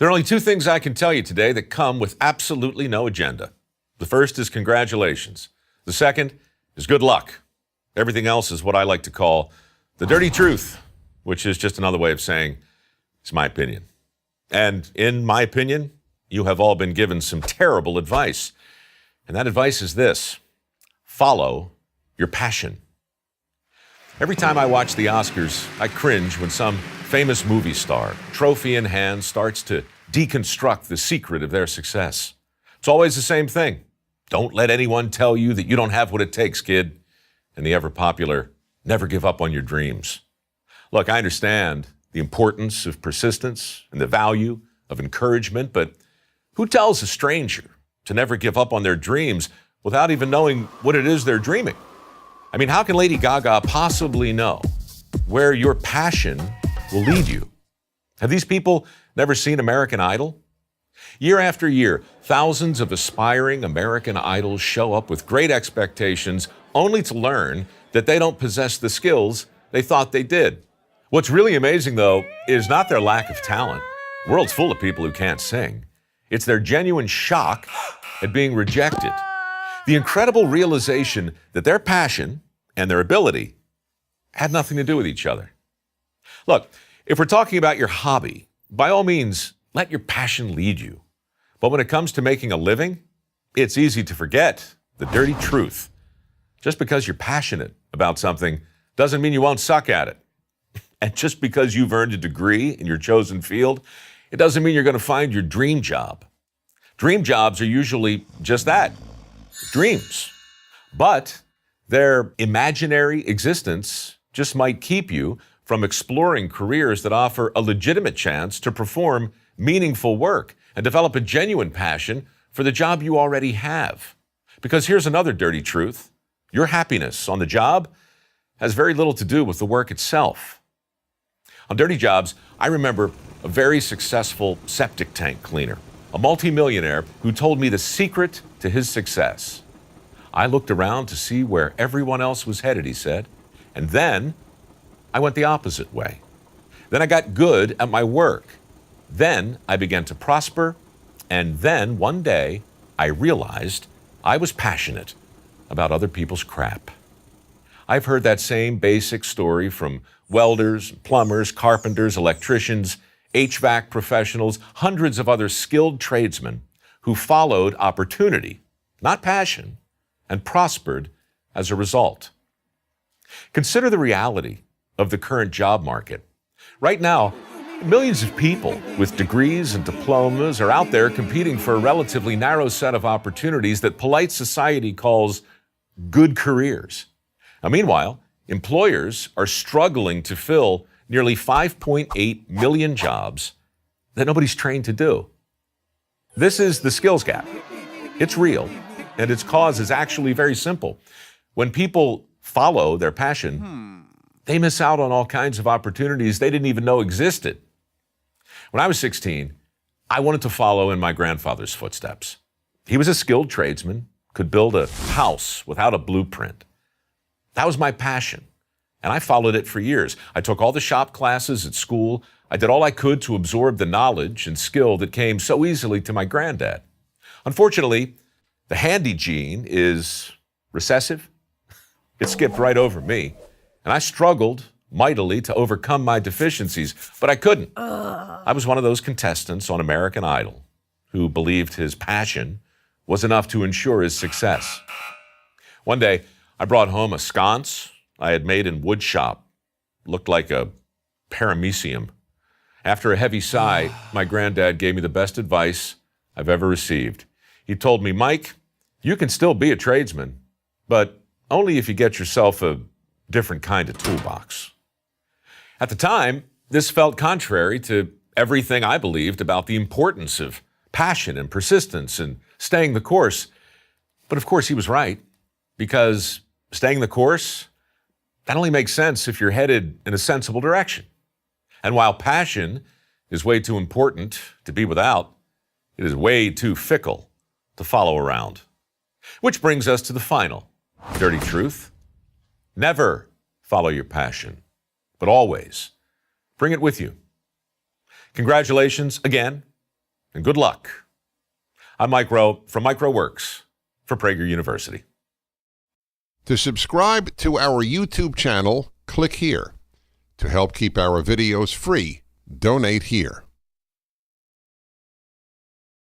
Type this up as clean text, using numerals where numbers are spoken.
There are only two things I can tell you today that come with absolutely no agenda. The first is congratulations. The second is good luck. Everything else is what I like to call the dirty truth, which is just another way of saying it's my opinion. And in my opinion, you have all been given some terrible advice. And that advice is this: follow your passion. Every time I watch the Oscars, I cringe when some famous movie star, trophy in hand, starts to deconstruct the secret of their success. It's always the same thing. Don't let anyone tell you that you don't have what it takes, kid. And the ever-popular, never give up on your dreams. Look, I understand the importance of persistence and the value of encouragement, but who tells a stranger to never give up on their dreams without even knowing what it is they're dreaming? I mean, how can Lady Gaga possibly know where your passion will lead you? Have these people never seen American Idol? Year after year, thousands of aspiring American Idols show up with great expectations, only to learn that they don't possess the skills they thought they did. What's really amazing, though, is not their lack of talent. The world's full of people who can't sing. It's their genuine shock at being rejected. The incredible realization that their passion and their ability had nothing to do with each other. Look, if we're talking about your hobby, by all means, let your passion lead you. But when it comes to making a living, it's easy to forget the dirty truth. Just because you're passionate about something doesn't mean you won't suck at it. And just because you've earned a degree in your chosen field, it doesn't mean you're going to find your dream job. Dream jobs are usually just that, dreams. But their imaginary existence just might keep you from exploring careers that offer a legitimate chance to perform meaningful work and develop a genuine passion for the job you already have. Because here's another dirty truth: your happiness on the job has very little to do with the work itself. On Dirty Jobs, I remember a very successful septic tank cleaner, a multimillionaire who told me the secret to his success. I looked around to see where everyone else was headed, he said, and then I went the opposite way. Then I got good at my work. Then I began to prosper, and then one day I realized I was passionate about other people's crap. I've heard that same basic story from welders, plumbers, carpenters, electricians, HVAC professionals, hundreds of other skilled tradesmen who followed opportunity, not passion, and prospered as a result. Consider the reality of the current job market. Right now, millions of people with degrees and diplomas are out there competing for a relatively narrow set of opportunities that polite society calls good careers. Now, meanwhile, employers are struggling to fill nearly 5.8 million jobs that nobody's trained to do. This is the skills gap. It's real, and its cause is actually very simple. When people follow their passion, they miss out on all kinds of opportunities they didn't even know existed. When I was 16, I wanted to follow in my grandfather's footsteps. He was a skilled tradesman, could build a house without a blueprint. That was my passion, and I followed it for years. I took all the shop classes at school. I did all I could to absorb the knowledge and skill that came so easily to my granddad. Unfortunately, the handy gene is recessive. It skipped right over me, and I struggled mightily to overcome my deficiencies, but I couldn't. I was one of those contestants on American Idol who believed his passion was enough to ensure his success. One day, I brought home a sconce I had made in wood shop. Looked like a paramecium. After a heavy sigh, my granddad gave me the best advice I've ever received. He told me, "Mike, you can still be a tradesman, but only if you get yourself a different kind of toolbox." At the time, this felt contrary to everything I believed about the importance of passion and persistence and staying the course. But of course, he was right, because staying the course, that only makes sense if you're headed in a sensible direction. And while passion is way too important to be without, it is way too fickle to follow around. Which brings us to the final dirty truth. Never follow your passion, but always bring it with you. Congratulations again and good luck. I'm Mike Rowe from MicroWorks for Prager University. To subscribe to our YouTube channel, click here. To help keep our videos free, donate here.